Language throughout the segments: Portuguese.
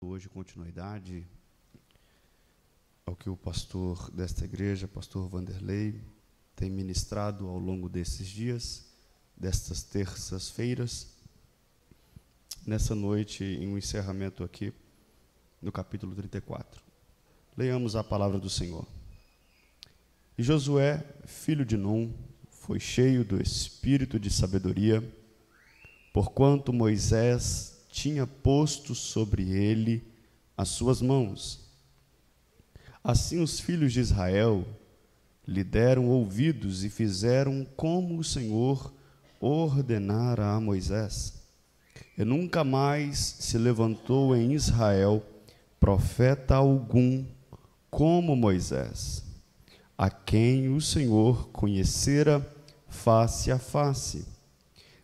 hoje continuidade ao que o pastor desta igreja, pastor Vanderlei, tem ministrado ao longo desses dias, destas terças-feiras, nessa noite, em um encerramento aqui, no capítulo 34. Leiamos a palavra do Senhor. E Josué, filho de Num, foi cheio do espírito de sabedoria, porquanto Moisés tinha posto sobre ele as suas mãos. Assim os filhos de Israel lhe deram ouvidos e fizeram como o Senhor ordenara a Moisés. E nunca mais se levantou em Israel profeta algum como Moisés, a quem o Senhor conhecera face a face,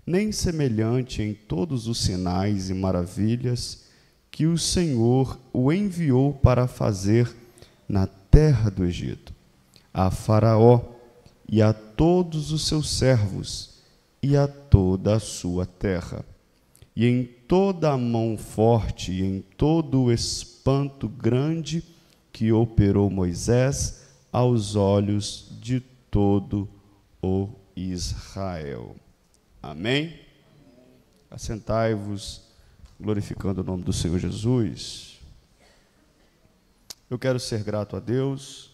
nem semelhante em todos os sinais e maravilhas que o Senhor o enviou para fazer na terra do Egito, a Faraó e a todos os seus servos e a toda a sua terra, e em toda a mão forte e em todo o espanto grande que operou Moisés aos olhos de todo o Israel. Amém? Assentai-vos, glorificando o nome do Senhor Jesus. Eu quero ser grato a Deus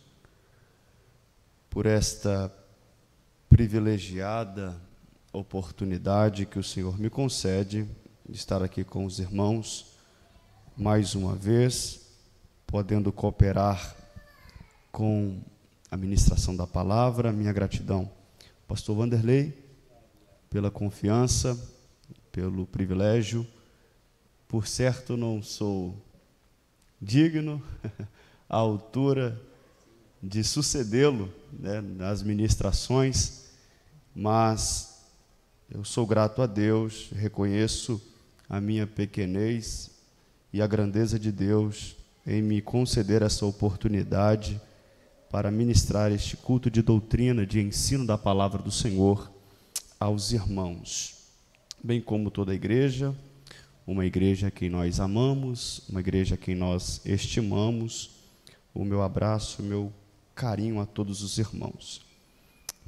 por esta privilegiada oportunidade que o Senhor me concede de estar aqui com os irmãos, mais uma vez, podendo cooperar com a ministração da palavra. Minha gratidão, pastor Vanderlei, pela confiança, pelo privilégio. Por certo, não sou digno à altura de sucedê-lo, né, nas ministrações, mas eu sou grato a Deus, reconheço a minha pequenez e a grandeza de Deus em me conceder essa oportunidade para ministrar este culto de doutrina, de ensino da palavra do Senhor aos irmãos, bem como toda a igreja, uma igreja a quem nós amamos, uma igreja a quem nós estimamos. O meu abraço, o meu carinho a todos os irmãos.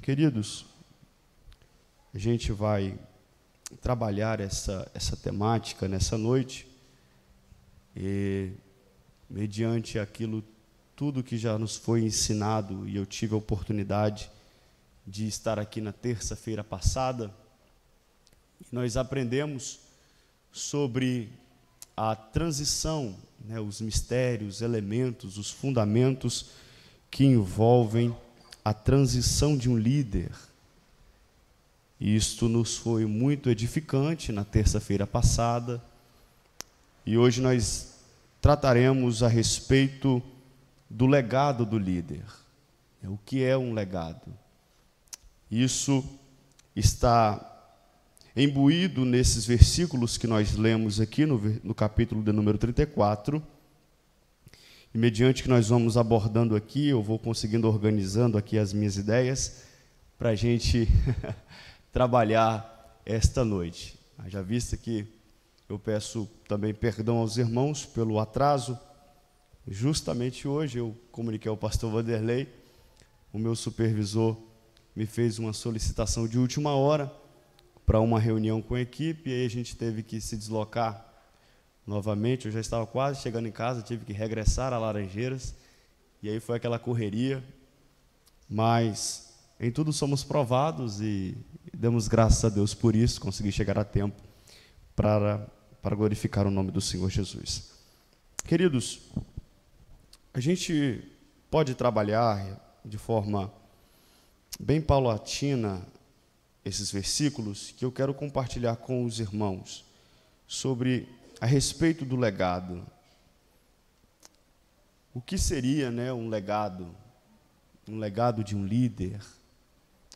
Queridos, a gente vai trabalhar essa temática nessa noite, e mediante aquilo tudo que já nos foi ensinado, e eu tive a oportunidade de estar aqui na terça-feira passada, nós aprendemos sobre a transição, né, os mistérios, elementos, os fundamentos que envolvem a transição de um líder. E isto nos foi muito edificante na terça-feira passada, e hoje nós trataremos a respeito do legado do líder. O que é um legado? Isso está imbuído nesses versículos que nós lemos aqui no capítulo de número 34, e mediante que nós vamos abordando aqui, eu vou conseguindo organizando aqui as minhas ideias para a gente trabalhar esta noite. Já visto que eu peço também perdão aos irmãos pelo atraso. Justamente hoje eu comuniquei ao pastor Vanderlei, o meu supervisor me fez uma solicitação de última hora para uma reunião com a equipe, e aí a gente teve que se deslocar novamente. Eu já estava quase chegando em casa, tive que regressar a Laranjeiras, e aí foi aquela correria, mas em tudo somos provados e damos graças a Deus por isso, consegui chegar a tempo para glorificar o nome do Senhor Jesus. Queridos, a gente pode trabalhar de forma bem paulatina esses versículos que eu quero compartilhar com os irmãos sobre a respeito do legado. O que seria, né, um legado? Um legado de um líder,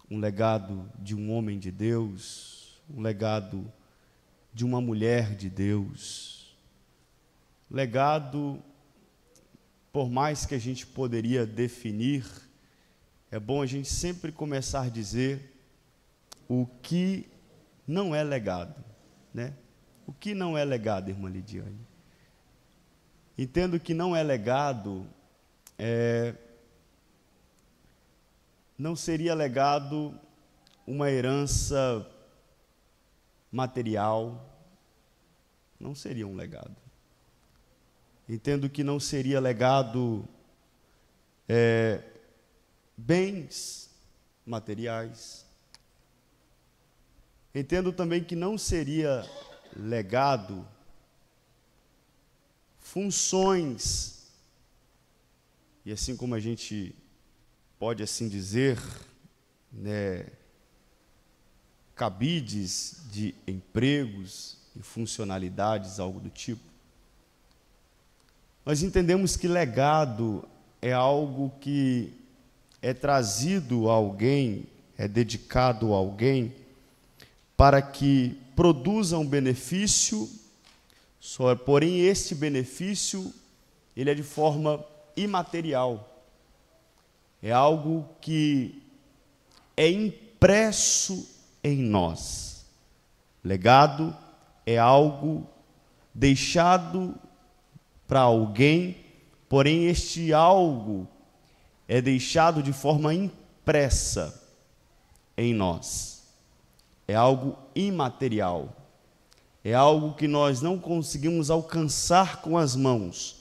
um legado de um homem de Deus, um legado de uma mulher de Deus. Legado, por mais que a gente poderia definir, é bom a gente sempre começar a dizer o que não é legado, né? O que não é legado, irmã Lidiane? entendo que não é legado, não seria legado uma herança material, não seria um legado. Entendo que não seria legado bens materiais. Entendo também que não seria legado funções, e assim como a gente pode assim dizer, cabides de empregos e funcionalidades, algo do tipo. Nós entendemos que legado é algo que é trazido a alguém, é dedicado a alguém, para que produza um benefício, porém este benefício ele é de forma imaterial. É algo que é impresso em nós. Legado é algo deixado para alguém, porém este algo é deixado de forma impressa em nós. É algo imaterial. É algo que nós não conseguimos alcançar com as mãos.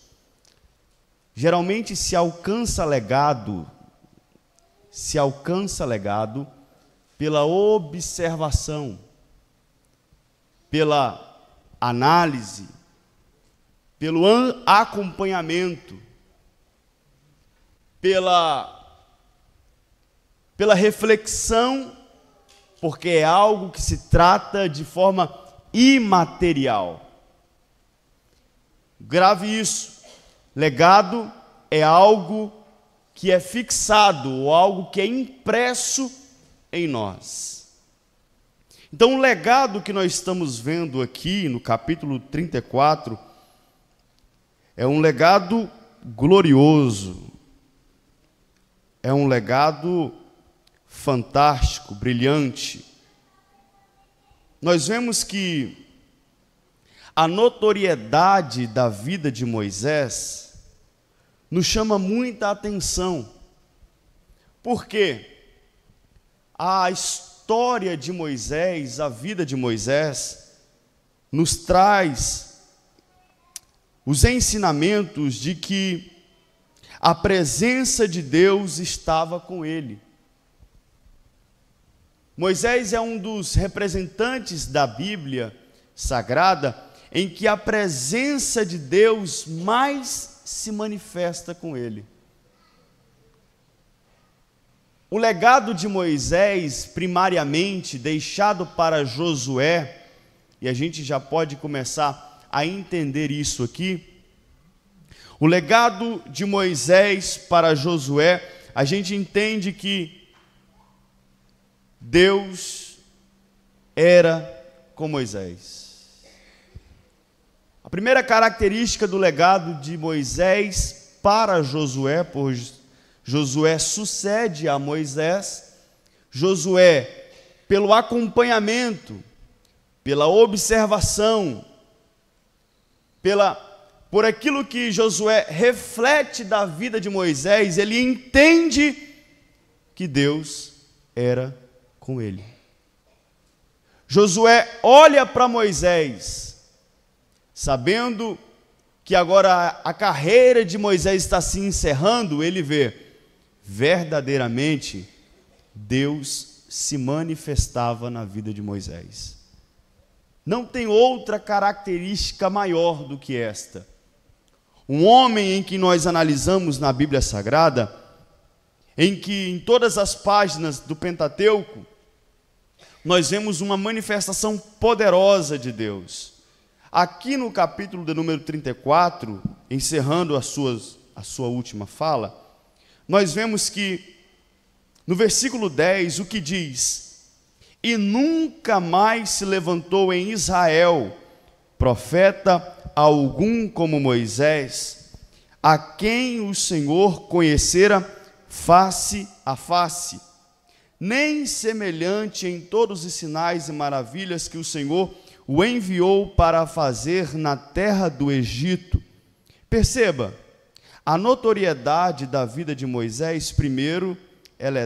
Geralmente se alcança legado pela observação, pela análise, pelo acompanhamento, pela reflexão, porque é algo que se trata de forma imaterial. Grave isso. Legado é algo que é fixado, ou algo que é impresso em nós. Então, o legado que nós estamos vendo aqui no capítulo 34 é um legado glorioso, é um legado fantástico, brilhante. Nós vemos que a notoriedade da vida de Moisés nos chama muita atenção. Por quê? A história de Moisés, a vida de Moisés, nos traz os ensinamentos de que a presença de Deus estava com ele. Moisés é um dos representantes da Bíblia Sagrada em que a presença de Deus mais se manifesta com ele. O legado de Moisés, primariamente, deixado para Josué, e a gente já pode começar a entender isso aqui. O legado de Moisés para Josué, a gente entende que Deus era com Moisés. A primeira característica do legado de Moisés para Josué, pois Josué sucede a Moisés, Josué, pelo acompanhamento, pela observação, por aquilo que Josué reflete da vida de Moisés, ele entende que Deus era com ele. Josué olha para Moisés, sabendo que agora a carreira de Moisés está se encerrando, ele vê, verdadeiramente, Deus se manifestava na vida de Moisés. Não tem outra característica maior do que esta. Um homem em que nós analisamos na Bíblia Sagrada, em que em todas as páginas do Pentateuco, nós vemos uma manifestação poderosa de Deus. Aqui no capítulo de número 34, encerrando a sua última fala, nós vemos que, no versículo 10, o que diz: E nunca mais se levantou em Israel profeta algum como Moisés, a quem o Senhor conhecera face a face, nem semelhante em todos os sinais e maravilhas que o Senhor o enviou para fazer na terra do Egito, Perceba, a notoriedade da vida de Moisés, primeiro, ela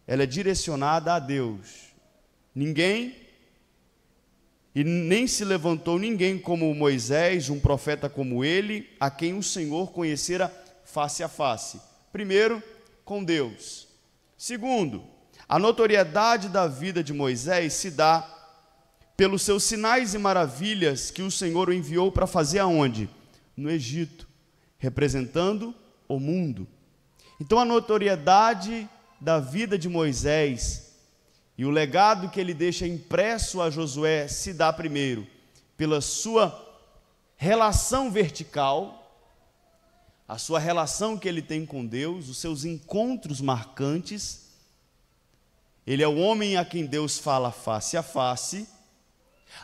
é direcionada a Deus. Ninguém, e nem se levantou ninguém como Moisés, um profeta como ele, a quem o Senhor conhecera face a face. Primeiro, com Deus. Segundo, a notoriedade da vida de Moisés se dá pelos seus sinais e maravilhas que o Senhor o enviou para fazer aonde? No Egito, representando o mundo. Então a notoriedade da vida de Moisés e o legado que ele deixa impresso a Josué se dá primeiro pela sua relação vertical, a sua relação que ele tem com Deus, os seus encontros marcantes. Ele é o homem a quem Deus fala face a face.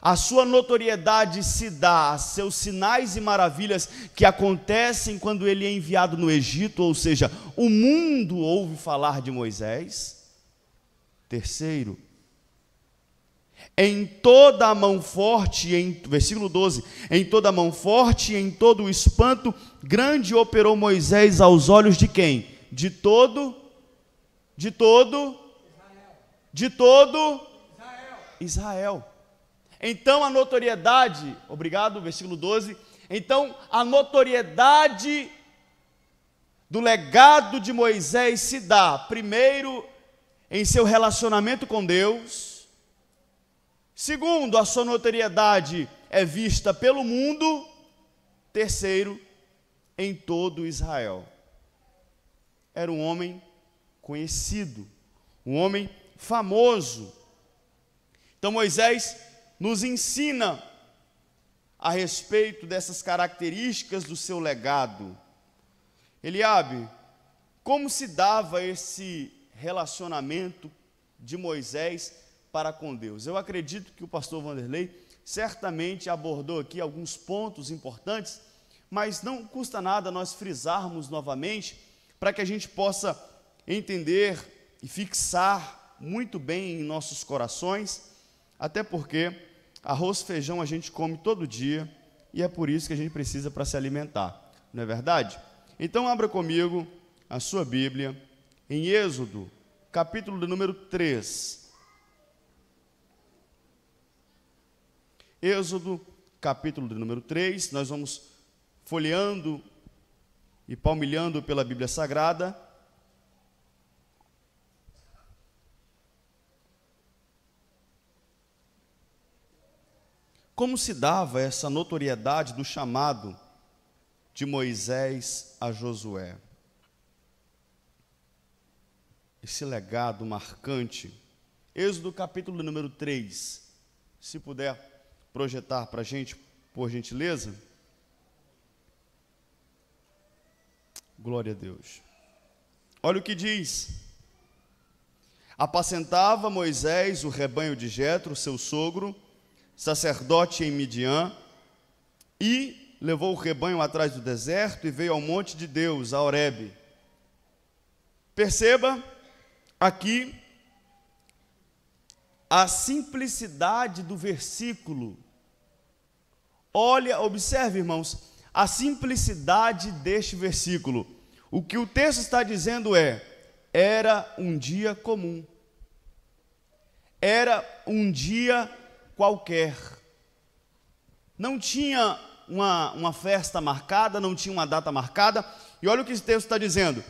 A sua notoriedade se dá a seus sinais e maravilhas que acontecem quando ele é enviado no Egito, ou seja, o mundo ouve falar de Moisés. Terceiro, em toda a mão forte, versículo 12, em toda a mão forte e em todo o espanto, grande operou Moisés aos olhos de quem? De todo Israel. Então a notoriedade, obrigado, versículo 12, então a notoriedade do legado de Moisés se dá, primeiro, em seu relacionamento com Deus. Segundo, a sua notoriedade é vista pelo mundo. Terceiro, em todo Israel. Era um homem conhecido, um homem famoso. Então Moisés nos ensina a respeito dessas características do seu legado. Eliabe, como se dava esse relacionamento de Moisés para com Deus? Eu acredito que o pastor Vanderlei certamente abordou aqui alguns pontos importantes, mas não custa nada nós frisarmos novamente para que a gente possa entender e fixar muito bem em nossos corações, até porque arroz e feijão a gente come todo dia e é por isso que a gente precisa para se alimentar, não é verdade? Então abra comigo a sua Bíblia em Êxodo, capítulo de número 3. Êxodo, capítulo de número 3, nós vamos folheando e palmilhando pela Bíblia Sagrada. Como se dava essa notoriedade do chamado de Moisés a Josué? Esse legado marcante. Êxodo capítulo número 3. Se puder projetar para a gente, por gentileza. Glória a Deus. Olha o que diz. Apacentava Moisés o rebanho de Jetro, seu sogro, sacerdote em Midian, e levou o rebanho atrás do deserto e veio ao monte de Deus, a Horebe. Perceba aqui a simplicidade do versículo. Olha, observe, irmãos, a simplicidade deste versículo. O que o texto está dizendo era um dia comum. Era um dia qualquer. Não tinha uma festa marcada, não tinha uma data marcada. E olha o que esse texto está dizendo.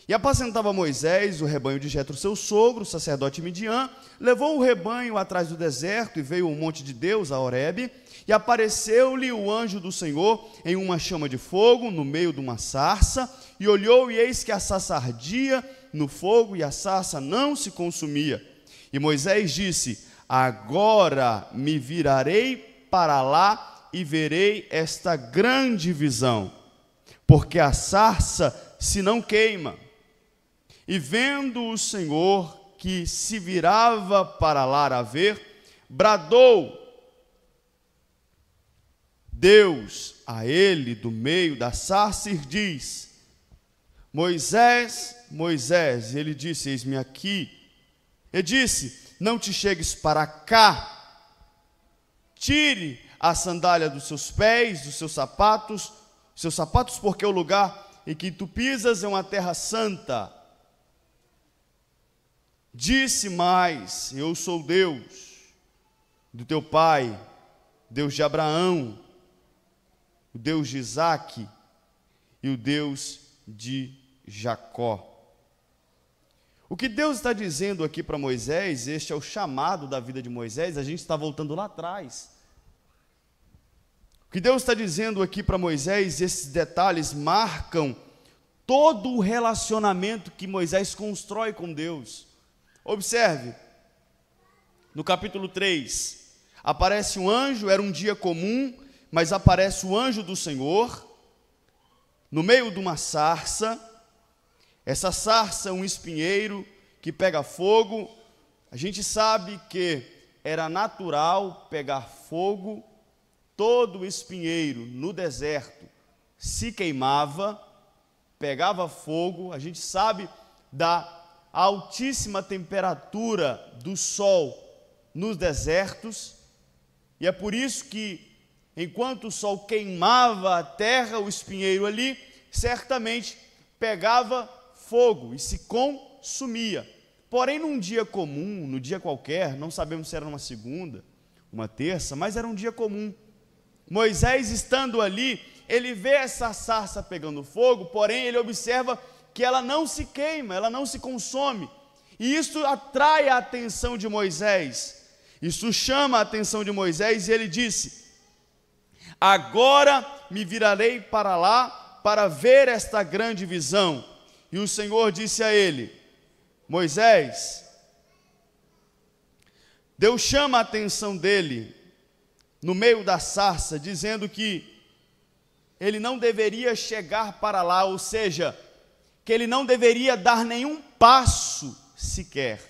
E apacentava Moisés o rebanho de Jetro, seu sogro, sacerdote Midian, levou o rebanho atrás do deserto e veio ao monte de Deus, a Horebe, e apareceu-lhe o anjo do Senhor em uma chama de fogo, no meio de uma sarça, e olhou, e eis que a sarça ardia no fogo, e a sarça não se consumia. E Moisés disse: agora me virarei para lá e verei esta grande visão, porque a sarça se não queima. E vendo o Senhor que se virava para lá a ver, bradou Deus a ele do meio da sarça e diz: Moisés, Moisés. E ele disse: eis-me aqui. E disse: não te chegues para cá, tire a sandália dos seus pés, dos seus sapatos porque o lugar em que tu pisas é uma terra santa. Disse mais: eu sou Deus do teu pai, Deus de Abraão, o Deus de Isaque e o Deus de Jacó. O que Deus está dizendo aqui para Moisés, este é o chamado da vida de Moisés, a gente está voltando lá atrás. O que Deus está dizendo aqui para Moisés, esses detalhes marcam todo o relacionamento que Moisés constrói com Deus. Observe, no capítulo 3, aparece um anjo, era um dia comum, mas aparece o anjo do Senhor, no meio de uma sarça. Essa sarça é um espinheiro que pega fogo. A gente sabe que era natural pegar fogo. Todo espinheiro no deserto se queimava, pegava fogo. A gente sabe da altíssima temperatura do sol nos desertos. E é por isso que, enquanto o sol queimava a terra, o espinheiro ali, certamente pegava fogo e se consumia. Porém, num dia comum, no dia qualquer, não sabemos se era uma segunda, uma terça, mas era um dia comum. Moisés, estando ali, ele vê essa sarça pegando fogo, porém ele observa que ela não se queima, ela não se consome. E isso atrai a atenção de Moisés. Isso chama a atenção de Moisés e ele disse: agora me virarei para lá para ver esta grande visão. E o Senhor disse a ele: Moisés, Deus chama a atenção dele no meio da sarça, dizendo que ele não deveria chegar para lá, ou seja, que ele não deveria dar nenhum passo sequer.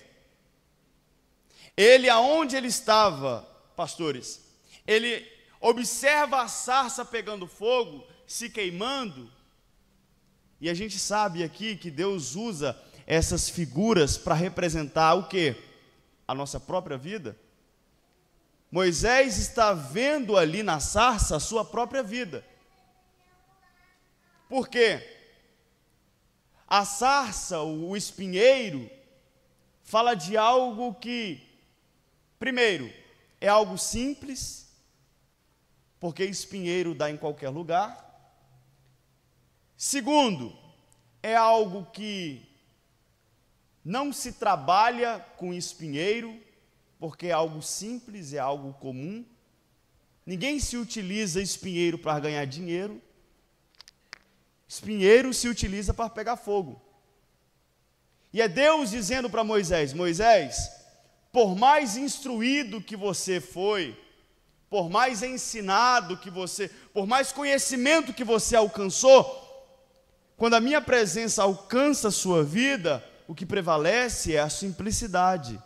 Ele, aonde ele estava, pastores, ele observa a sarça pegando fogo, se queimando. E a gente sabe aqui que Deus usa essas figuras para representar o quê? A nossa própria vida. Moisés está vendo ali na sarça a sua própria vida. Por quê? A sarça, o espinheiro, fala de algo que, primeiro, é algo simples, porque espinheiro dá em qualquer lugar. Segundo, é algo que não se trabalha com espinheiro, porque é algo simples, é algo comum. Ninguém se utiliza espinheiro para ganhar dinheiro. Espinheiro se utiliza para pegar fogo. E é Deus dizendo para Moisés: Moisés, por mais instruído que você foi, por mais ensinado que você, por mais conhecimento que você alcançou, quando a minha presença alcança a sua vida, o que prevalece é a simplicidade.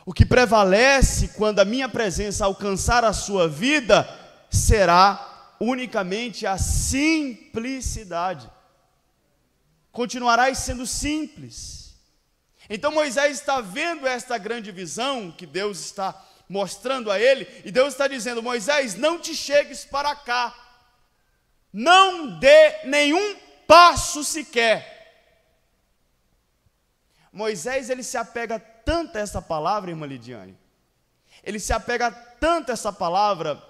O que prevalece quando a minha presença alcançar a sua vida será unicamente a simplicidade. Continuarás sendo simples. Então Moisés está vendo esta grande visão que Deus está mostrando a ele, e Deus está dizendo: Moisés, não te chegues para cá, não dê nenhum passo sequer. Moisés, ele se apega tanto a essa palavra, irmã Lidiane, ele se apega tanto a essa palavra,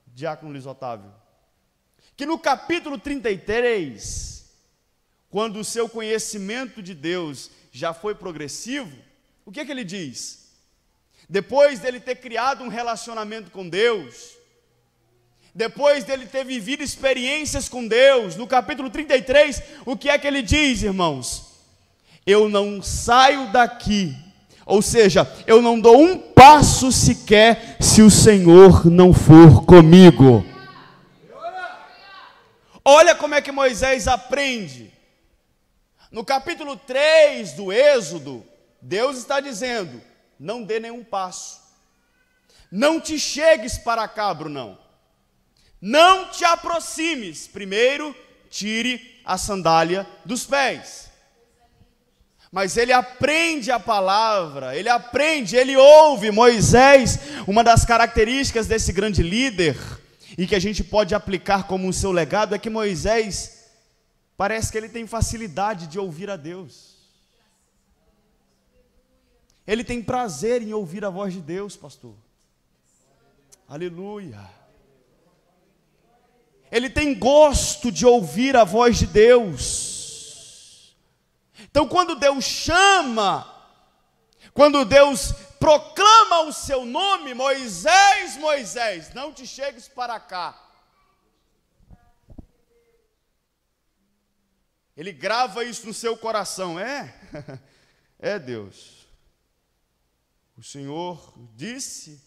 diácono Luiz Otávio, que no capítulo 33, quando o seu conhecimento de Deus já foi progressivo, o que é que ele diz? Depois dele ter criado um relacionamento com Deus, depois dele ter vivido experiências com Deus, no capítulo 33, o que é que ele diz, irmãos? Eu não saio daqui, ou seja, eu não dou um passo sequer se o Senhor não for comigo. Olha como é que Moisés aprende. No capítulo 3 do Êxodo, Deus está dizendo: não dê nenhum passo, não te chegues para cá, Brunão, não te aproximes, primeiro tire a sandália dos pés. mas ele aprende a palavra, ele aprende, ele ouve. Moisés, uma das características desse grande líder, e que a gente pode aplicar como o seu legado, é que Moisés, parece que ele tem facilidade de ouvir a Deus. Ele tem prazer em ouvir a voz de Deus, pastor. Aleluia. Ele tem gosto de ouvir a voz de Deus. Então, quando Deus chama, quando Deus proclama o seu nome, Moisés, Moisés, não te chegues para cá. Ele grava isso no seu coração, é Deus. O Senhor disse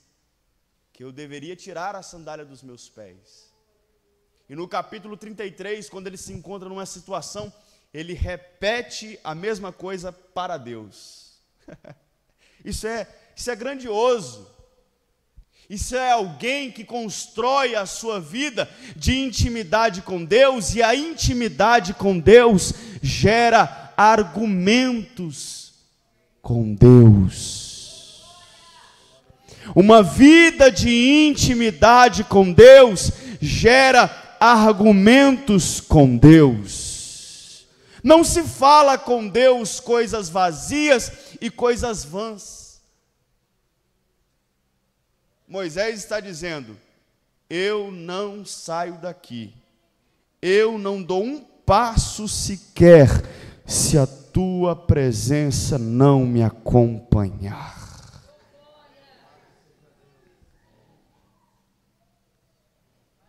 que eu deveria tirar a sandália dos meus pés. E no capítulo 33, quando ele se encontra numa situação, ele repete a mesma coisa para Deus. Isso é grandioso. Isso é alguém que constrói a sua vida de intimidade com Deus, e a intimidade com Deus gera argumentos com Deus. Uma vida de intimidade com Deus gera argumentos com Deus. Não se fala com Deus coisas vazias e coisas vãs. Moisés está dizendo: eu não saio daqui, eu não dou um passo sequer, se a tua presença não me acompanhar.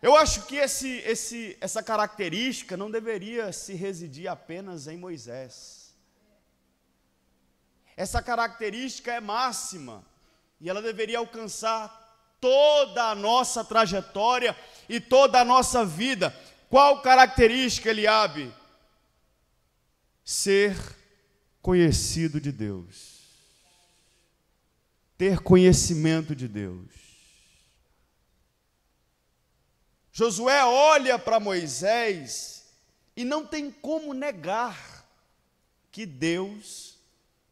Eu acho que essa característica não deveria se residir apenas em Moisés. Essa característica é máxima, e ela deveria alcançar toda a nossa trajetória e toda a nossa vida. Qual característica, Eliabe? Ser conhecido de Deus. Ter conhecimento de Deus. Josué olha para Moisés e não tem como negar que Deus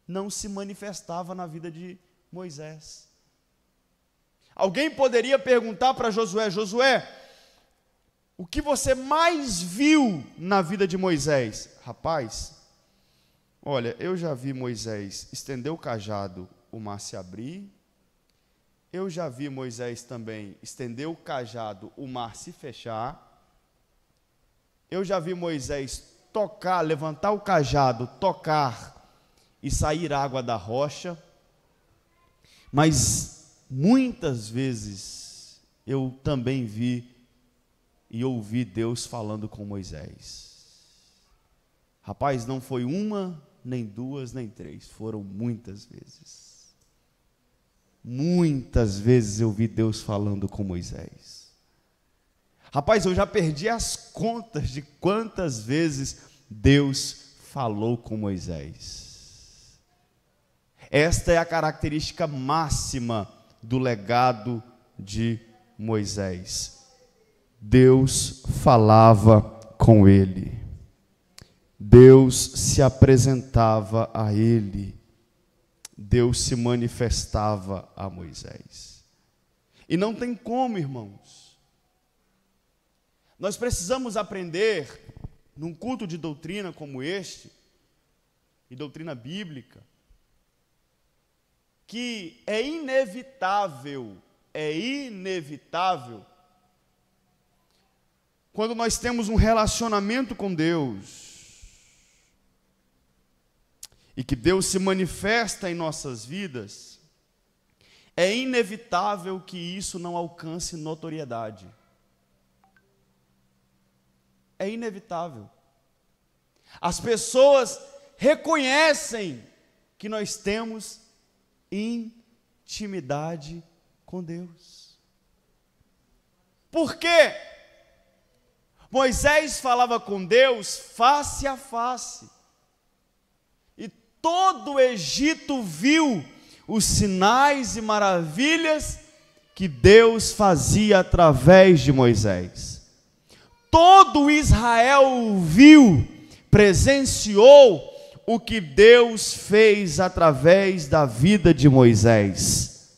não se manifestava na vida de Moisés. Alguém poderia perguntar para Josué: Josué, o que você mais viu na vida de Moisés? Rapaz, olha, eu já vi Moisés estender o cajado, o mar se abrir. Eu já vi Moisés também estender o cajado, o mar se fechar. Eu já vi Moisés tocar, levantar o cajado, tocar e sair água da rocha. Mas muitas vezes eu também vi e ouvi Deus falando com Moisés. Rapaz, não foi uma, nem duas, nem três, foram muitas vezes. Muitas vezes eu vi Deus falando com Moisés. Rapaz, eu já perdi as contas de quantas vezes Deus falou com Moisés. Esta é a característica máxima do legado de Moisés. Deus falava com ele. Deus se apresentava a ele. Deus se manifestava a Moisés. E não tem como, irmãos. Nós precisamos aprender, num culto de doutrina como este, e doutrina bíblica, que é inevitável, quando nós temos um relacionamento com Deus, e que Deus se manifesta em nossas vidas, é inevitável que isso não alcance notoriedade. É inevitável. As pessoas reconhecem que nós temos intimidade com Deus. Por quê? Moisés falava com Deus face a face. Todo o Egito viu os sinais e maravilhas que Deus fazia através de Moisés. Todo Israel viu, presenciou o que Deus fez através da vida de Moisés.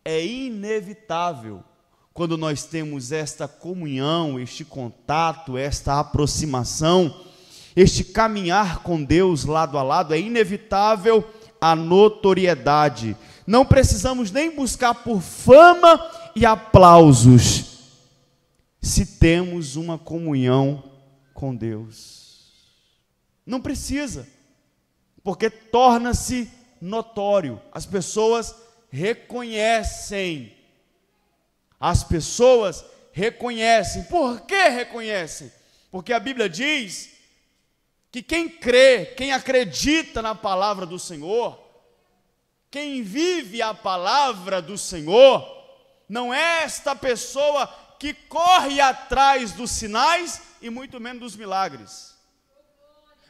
É inevitável, quando nós temos esta comunhão, este contato, esta aproximação, este caminhar com Deus lado a lado, é inevitável a notoriedade. Não precisamos nem buscar por fama e aplausos, se temos uma comunhão com Deus. Não precisa, porque torna-se notório. As pessoas reconhecem. As pessoas reconhecem. Por que reconhecem? Porque a Bíblia diz que quem crê, quem acredita na palavra do Senhor, quem vive a palavra do Senhor, não é esta pessoa que corre atrás dos sinais e muito menos dos milagres,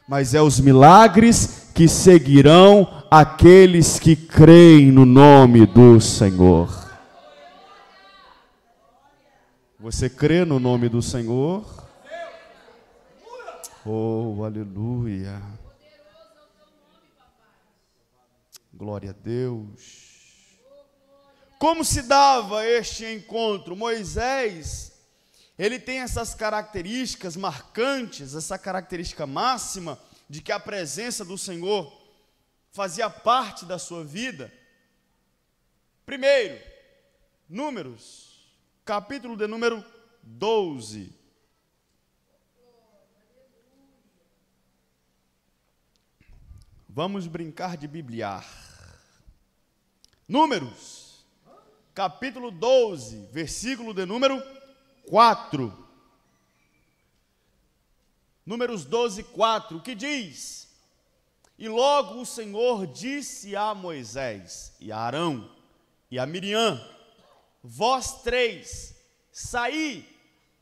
mas é os milagres que seguirão aqueles que creem no nome do Senhor. Você crê no nome do Senhor? Oh, aleluia. Glória a Deus. Como se dava este encontro? Moisés, ele tem essas características marcantes, essa característica máxima de que a presença do Senhor fazia parte da sua vida. Primeiro, Números, capítulo de número 12. Vamos brincar de bibliar. Números, capítulo 12, versículo de número 4. Números 12, 4, que diz: E logo o Senhor disse a Moisés, e a Arão, e a Miriam: Vós três, saí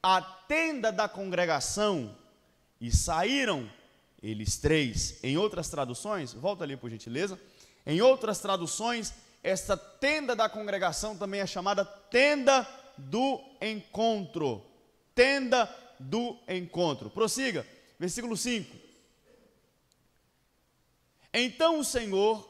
à tenda da congregação. E saíram eles três. Em outras traduções, volta ali por gentileza, em outras traduções, esta tenda da congregação também é chamada tenda do encontro. Tenda do encontro. Prossiga, versículo 5. Então o Senhor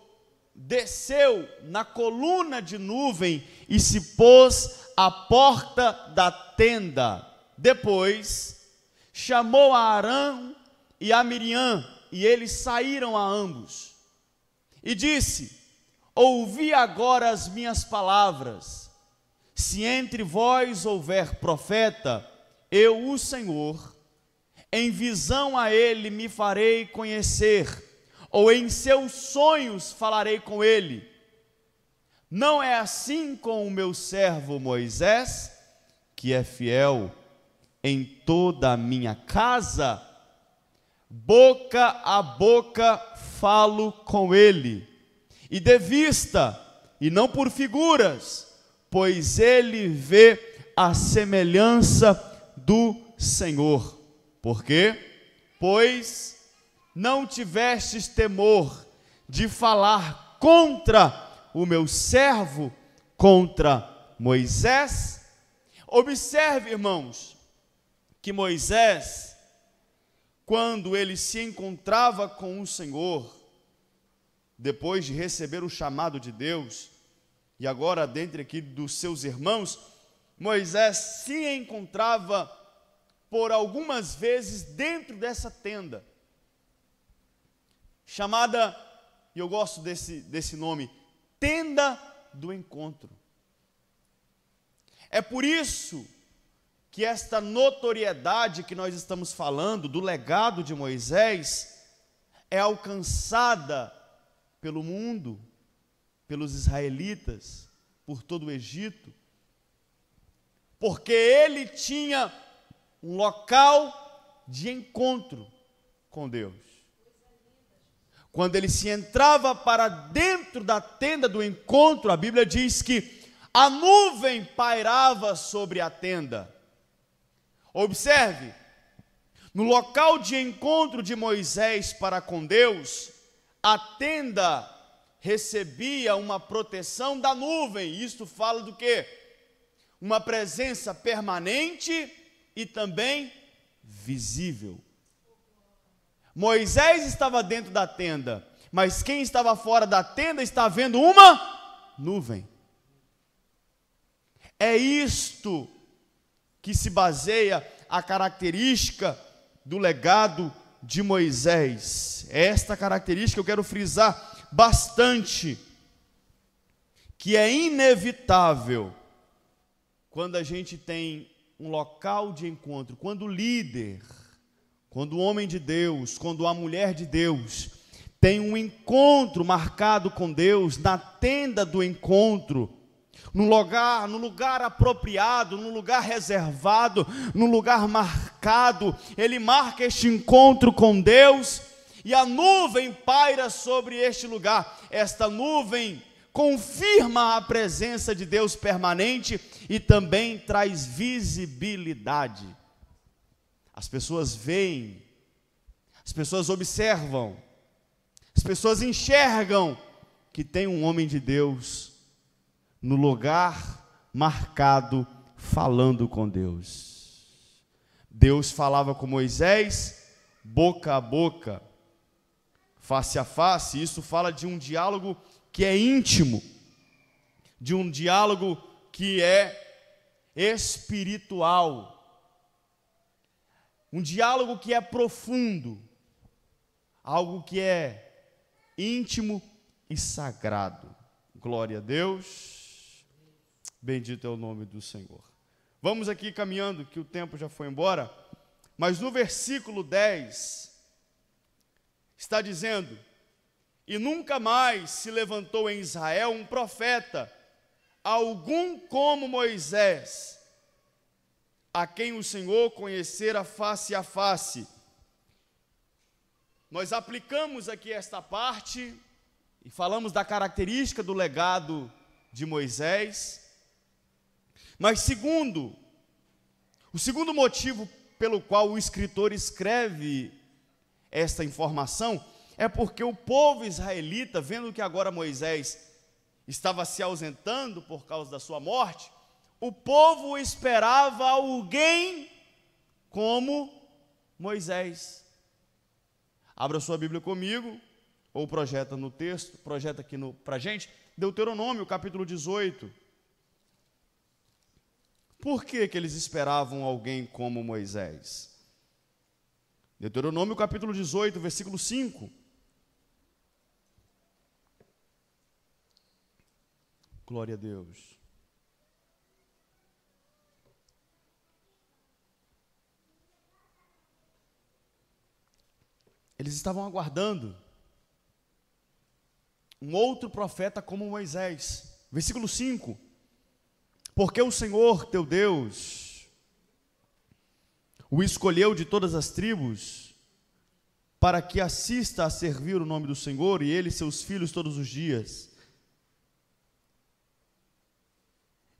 desceu na coluna de nuvem e se pôs à porta da tenda. Depois chamou a Arão e a Miriam, e eles saíram a ambos. E disse: Ouvi agora as minhas palavras. Se entre vós houver profeta, eu, o Senhor, em visão a ele me farei conhecer, ou em seus sonhos falarei com ele. Não é assim com o meu servo Moisés, que é fiel em toda a minha casa? Boca a boca falo com ele, e de vista, e não por figuras, pois ele vê a semelhança do Senhor. Por quê? Pois não tivestes temor de falar contra o meu servo, contra Moisés. Observe, irmãos, que Moisés, quando ele se encontrava com o Senhor, depois de receber o chamado de Deus, e agora dentre aqui dos seus irmãos, Moisés se encontrava por algumas vezes dentro dessa tenda, chamada, e eu gosto desse nome, tenda do encontro. É por isso que esta notoriedade que nós estamos falando, do legado de Moisés, é alcançada pelo mundo, pelos israelitas, por todo o Egito, porque ele tinha um local de encontro com Deus. Quando ele se entrava para dentro da tenda do encontro, a Bíblia diz que a nuvem pairava sobre a tenda. Observe, no local de encontro de Moisés para com Deus, a tenda recebia uma proteção da nuvem. Isto fala do quê? Uma presença permanente e também visível. Moisés estava dentro da tenda, mas quem estava fora da tenda está vendo uma nuvem. É isto que se baseia a característica do legado de Moisés. Esta característica eu quero frisar bastante, que é inevitável quando a gente tem um local de encontro, quando o líder, quando o homem de Deus, quando a mulher de Deus tem um encontro marcado com Deus, na tenda do encontro, no lugar apropriado, no lugar reservado, no lugar marcado, ele marca este encontro com Deus, e a nuvem paira sobre este lugar. Esta nuvem confirma a presença de Deus permanente e também traz visibilidade. As pessoas veem, as pessoas observam, as pessoas enxergam que tem um homem de Deus no lugar marcado, falando com Deus. Deus falava com Moisés, boca a boca, face a face. Isso fala de um diálogo que é íntimo, de um diálogo que é espiritual, um diálogo que é profundo, algo que é íntimo e sagrado. Glória a Deus, bendito é o nome do Senhor. Vamos aqui caminhando, que o tempo já foi embora, mas no versículo 10, está dizendo: e nunca mais se levantou em Israel um profeta, algum como Moisés, a quem o Senhor conhecera face a face. Nós aplicamos aqui esta parte e falamos da característica do legado de Moisés, mas o segundo motivo pelo qual o escritor escreve esta informação é porque o povo israelita, vendo que agora Moisés estava se ausentando por causa da sua morte, o povo esperava alguém como Moisés. Abra sua Bíblia comigo, ou projeta no texto, projeta aqui para a gente, Deuteronômio capítulo 18. Por que eles esperavam alguém como Moisés? Deuteronômio capítulo 18, versículo 5. Glória a Deus. Eles estavam aguardando um outro profeta como Moisés. Versículo 5. Porque o Senhor teu Deus o escolheu de todas as tribos para que assista a servir o nome do Senhor, e ele e seus filhos todos os dias.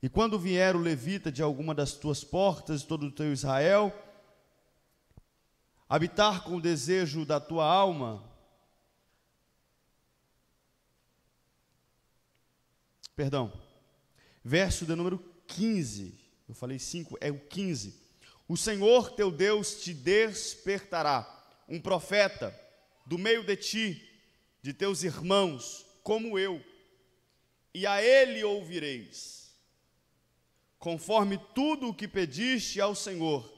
E quando vier o levita de alguma das tuas portas, de todo o teu Israel, habitar com o desejo da tua alma, verso de número 15, eu falei 5, é o 15. O Senhor teu Deus te despertará um profeta do meio de ti, de teus irmãos, como eu, e a ele ouvireis, conforme tudo o que pediste ao Senhor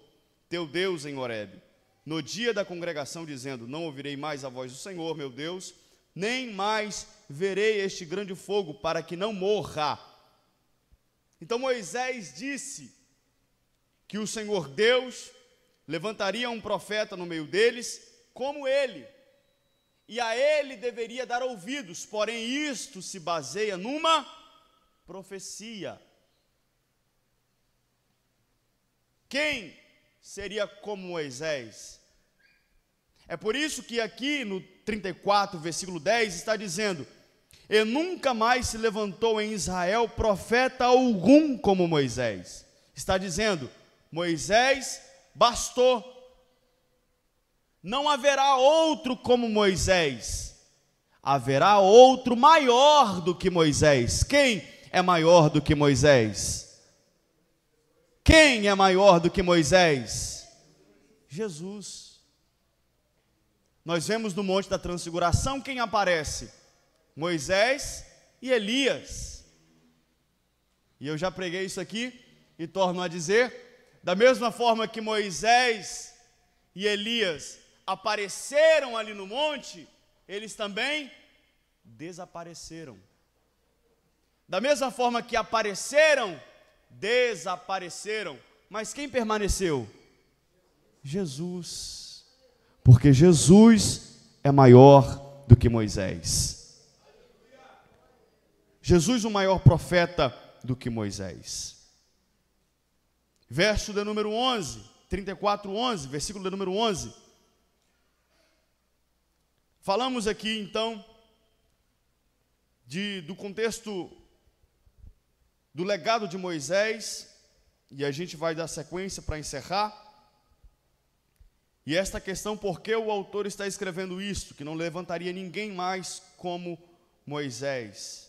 teu Deus em Horebe, no dia da congregação, dizendo: não ouvirei mais a voz do Senhor, meu Deus, nem mais verei este grande fogo, para que não morra. Então Moisés disse que o Senhor Deus levantaria um profeta no meio deles, como ele, e a ele deveria dar ouvidos, porém isto se baseia numa profecia. Quem seria como Moisés? É por isso que aqui no 34, versículo 10, está dizendo: e nunca mais se levantou em Israel profeta algum como Moisés. Está dizendo, Moisés bastou. Não haverá outro como Moisés. Haverá outro maior do que Moisés. Quem é maior do que Moisés? Quem é maior do que Moisés? Jesus. nós vemos no Monte da Transfiguração quem aparece? Moisés e Elias. E eu já preguei isso aqui e torno a dizer, da mesma forma que Moisés e Elias apareceram ali no monte, eles também desapareceram. Da mesma forma que apareceram, desapareceram. Mas quem permaneceu? Jesus. Porque Jesus é maior do que Moisés. Jesus, o maior profeta do que Moisés. Verso de número 11, 34:11, versículo de número 11. Falamos aqui então do contexto do legado de Moisés, e a gente vai dar sequência para encerrar. E esta questão, por que o autor está escrevendo isto, que não levantaria ninguém mais como Moisés,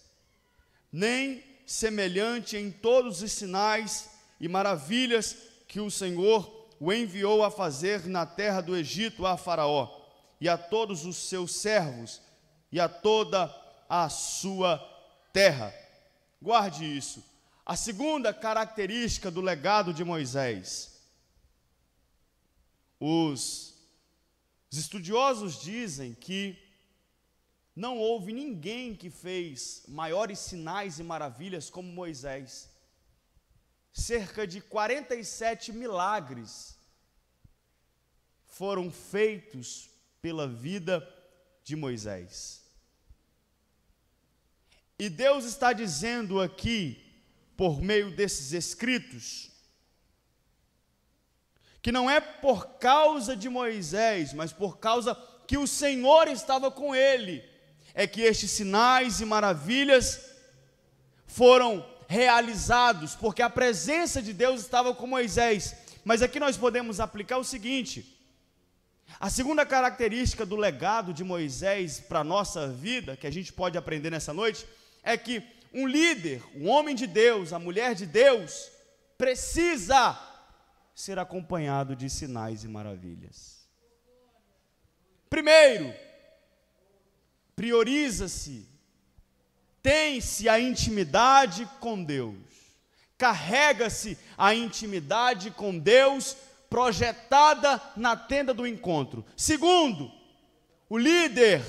nem semelhante em todos os sinais e maravilhas que o Senhor o enviou a fazer na terra do Egito a Faraó, e a todos os seus servos, e a toda a sua terra. Guarde isso. A segunda característica do legado de Moisés. Os estudiosos dizem que não houve ninguém que fez maiores sinais e maravilhas como Moisés. Cerca de 47 milagres foram feitos pela vida de Moisés. E Deus está dizendo aqui, por meio desses escritos, que não é por causa de Moisés, mas por causa que o Senhor estava com ele, é que estes sinais e maravilhas foram realizados, porque a presença de Deus estava com Moisés. Mas aqui nós podemos aplicar o seguinte: a segunda característica do legado de Moisés para a nossa vida, que a gente pode aprender nessa noite, é que um líder, um homem de Deus, a mulher de Deus, precisa ser acompanhado de sinais e maravilhas. Primeiro, prioriza-se, tem-se a intimidade com Deus, carrega-se a intimidade com Deus projetada na tenda do encontro. Segundo, o líder,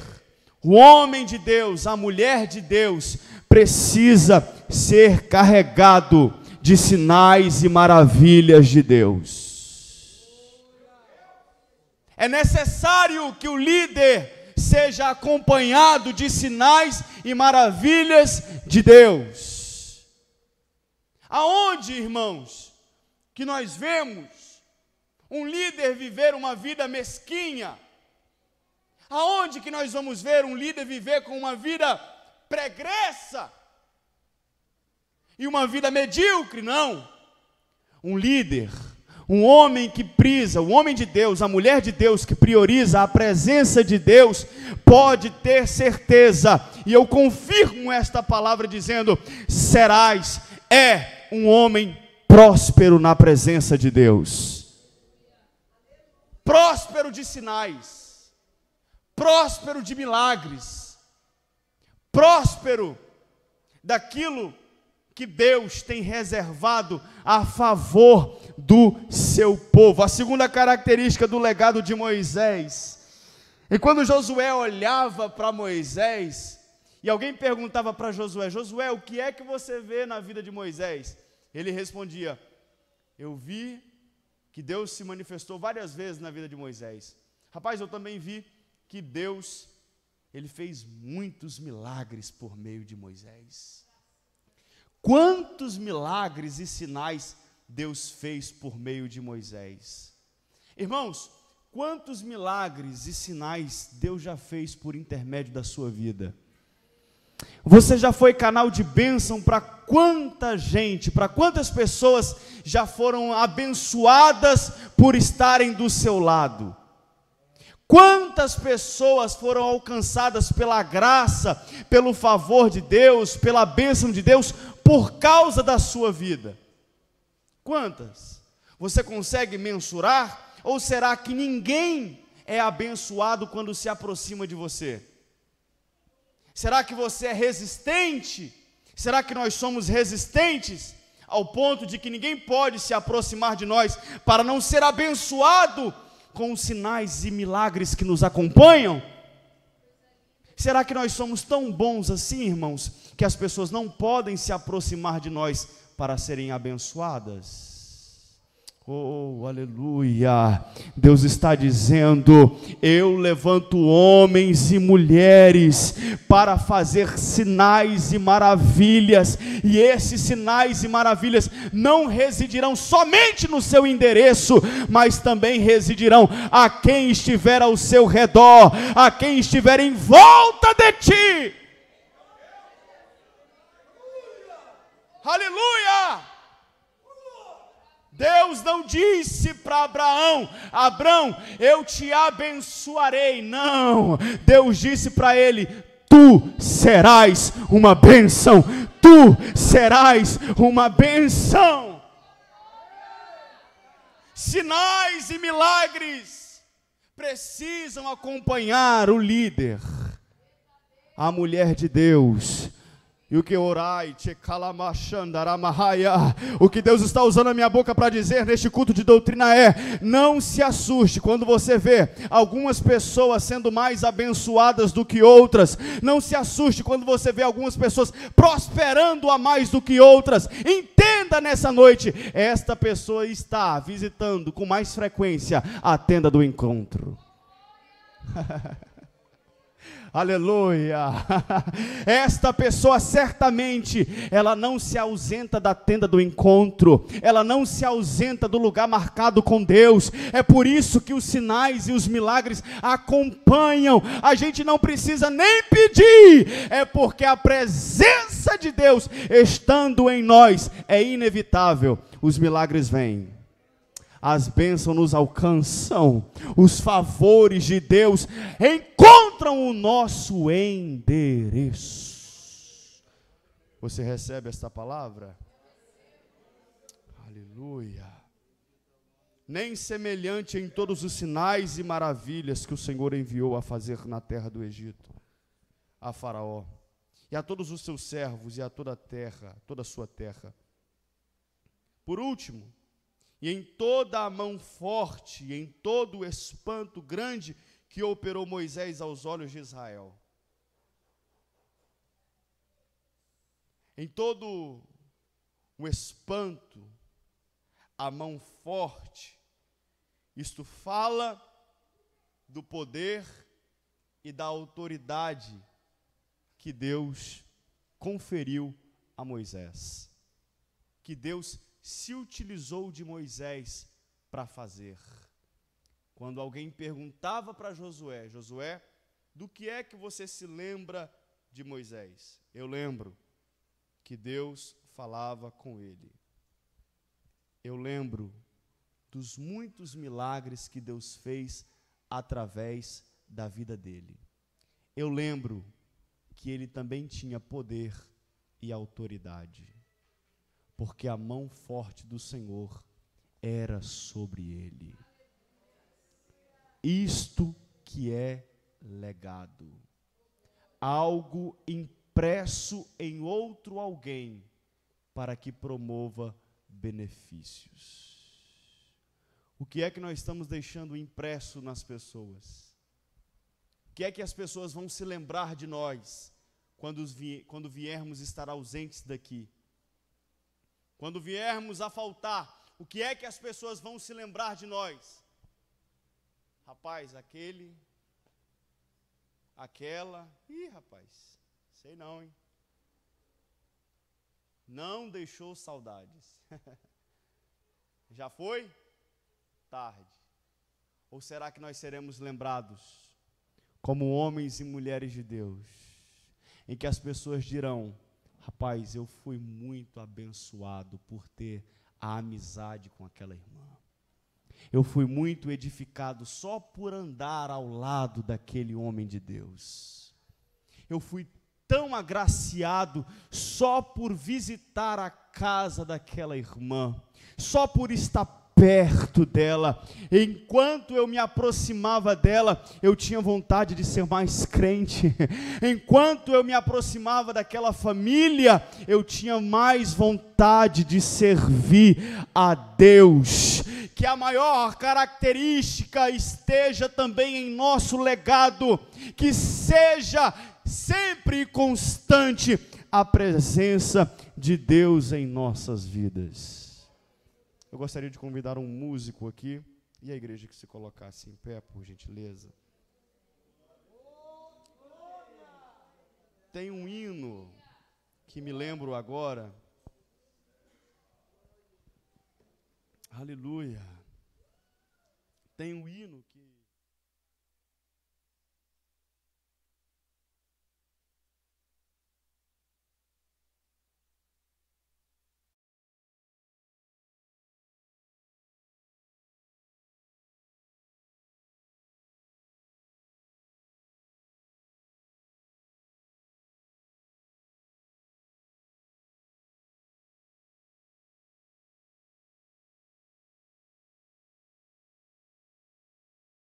o homem de Deus, a mulher de Deus, precisa ser carregado de sinais e maravilhas de Deus. É necessário que o líder seja acompanhado de sinais e maravilhas de Deus. Aonde, irmãos, que nós vemos um líder viver uma vida mesquinha? Aonde que nós vamos ver um líder viver com uma vida pregressa e uma vida medíocre? Não. Um líder, um homem que prisa, o homem de Deus, a mulher de Deus que prioriza a presença de Deus, pode ter certeza, e eu confirmo esta palavra dizendo: serás, um homem próspero na presença de Deus, próspero de sinais, próspero de milagres, próspero daquilo que Deus tem reservado a favor do seu povo. A segunda característica do legado de Moisés, e quando Josué olhava para Moisés, e alguém perguntava para Josué: Josué, o que é que você vê na vida de Moisés? Ele respondia: eu vi que Deus se manifestou várias vezes na vida de Moisés. Rapaz, eu também vi que Deus, ele fez muitos milagres por meio de Moisés. Quantos milagres e sinais Deus fez por meio de Moisés? Irmãos, quantos milagres e sinais Deus já fez por intermédio da sua vida? Você já foi canal de bênção para quanta gente, para quantas pessoas já foram abençoadas por estarem do seu lado? Quantas pessoas foram alcançadas pela graça, pelo favor de Deus, pela bênção de Deus, por causa da sua vida? Quantas? Você consegue mensurar? Ou será que ninguém é abençoado quando se aproxima de você? Será que você é resistente? Será que nós somos resistentes ao ponto de que ninguém pode se aproximar de nós para não ser abençoado com os sinais e milagres que nos acompanham? Será que nós somos tão bons assim, irmãos, que as pessoas não podem se aproximar de nós para serem abençoadas? Oh, aleluia! Deus está dizendo: eu levanto homens e mulheres para fazer sinais e maravilhas, e esses sinais e maravilhas não residirão somente no seu endereço, mas também residirão a quem estiver ao seu redor, a quem estiver em volta de ti. Aleluia! Deus não disse para Abraão: Abraão, eu te abençoarei. Não, Deus disse para ele: tu serás uma bênção, tu serás uma bênção. Sinais e milagres precisam acompanhar o líder, a mulher de Deus. E o que orai, o que Deus está usando a minha boca para dizer neste culto de doutrina é: não se assuste quando você vê algumas pessoas sendo mais abençoadas do que outras. Não se assuste quando você vê algumas pessoas prosperando a mais do que outras. Entenda nessa noite, esta pessoa está visitando com mais frequência a tenda do encontro. Aleluia! Esta pessoa certamente, ela não se ausenta da tenda do encontro, ela não se ausenta do lugar marcado com Deus. É por isso que os sinais e os milagres acompanham. A gente não precisa nem pedir, é porque a presença de Deus estando em nós é inevitável. Os milagres vêm, as bênçãos nos alcançam, os favores de Deus encontram o nosso endereço. Você recebe esta palavra? Aleluia. Nem semelhante em todos os sinais e maravilhas que o Senhor enviou a fazer na terra do Egito, a Faraó, e a todos os seus servos, e a toda a terra, toda a sua terra. Por último, e em toda a mão forte, e em todo o espanto grande que operou Moisés aos olhos de Israel. Em todo o espanto, a mão forte, isto fala do poder e da autoridade que Deus conferiu a Moisés, que Deus se utilizou de Moisés para fazer. Quando alguém perguntava para Josué: Josué, do que é que você se lembra de Moisés? Eu lembro que Deus falava com ele. Eu lembro dos muitos milagres que Deus fez através da vida dele. Eu lembro que ele também tinha poder e autoridade, porque a mão forte do Senhor era sobre ele. Isto que é legado, algo impresso em outro alguém, para que promova benefícios. O que é que nós estamos deixando impresso nas pessoas? O que é que as pessoas vão se lembrar de nós, quando viermos estar ausentes daqui? Quando viermos a faltar, o que é que as pessoas vão se lembrar de nós? Rapaz, aquela, rapaz, sei não, hein? Não deixou saudades. Já foi? Tarde. Ou será que nós seremos lembrados como homens e mulheres de Deus, em que as pessoas dirão: rapaz, eu fui muito abençoado por ter a amizade com aquela irmã. Eu fui muito edificado só por andar ao lado daquele homem de Deus. Eu fui tão agraciado só por visitar a casa daquela irmã, só por estar perto dela. Enquanto eu me aproximava dela, eu tinha vontade de ser mais crente. Enquanto eu me aproximava daquela família, eu tinha mais vontade de servir a Deus. Que a maior característica esteja também em nosso legado, que seja sempre constante a presença de Deus em nossas vidas. Eu gostaria de convidar um músico aqui, e a igreja que se colocasse em pé, por gentileza. Tem um hino que me lembro agora. Aleluia. Tem um hino que